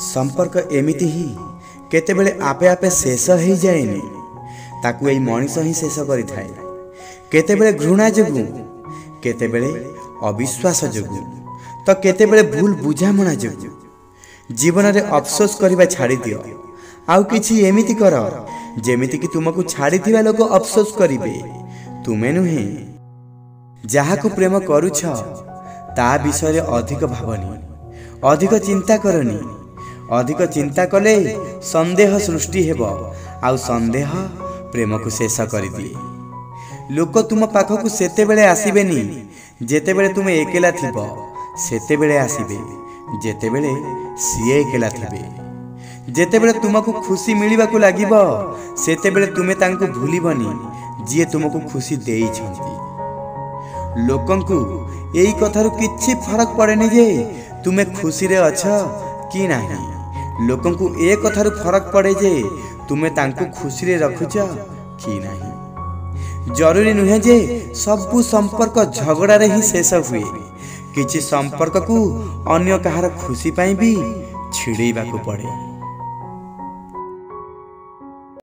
संपर्क एमिति ही केतेबेले आपे आपे शेष हो जाएनि, ताकू एई मनीष ही शेष करिथाए। केतेबेले घृणा जोगु, केतेबेले अविश्वास जोगु, तो केतेबेले भूल बुझामणा जोगु। जीवन रे अफसोस करबा छाड़ी दियो, आउ किछि एमिति कर जेमिति कि तुमको छाड़ीथिबा लोक अफसोस करिवे, तुमे नुहे। जाहाकू प्रेम करूछ ता विषय अधिक भावनी, अधिक चिंता करनी। अधिक चिंता कले संदेह सृष्टि हेबो, आउ संदेह प्रेम को शेष कर दिए। लोक तुम पाखकू सेते बेले आसीबेनी जेते बेले तुम एकेला थिबो, सेते बेले आसीबे जेते बेले सिए एकेला थिबे। जेते बेले तुमको खुशी मिलिबा को लागिबो, सेते बेले तुमे तांको भूलिबनी जिए तुमको खुशी देई छंती। लोकंकु एई कथारु किछि फरक पड़ेनी जे तुमे खुशी रे अछ कि नाही। लोकंकु ए कथारु फरक पड़े जे तुमे तांको खुशी रे रखुछ कि नाही। जरूरी नुहे जे सबु संपर्क झगड़ा रे ही शेष हुए। किछि संपर्क को अन्य कहार खुशी पाई भी छिड़ेबा को पड़े।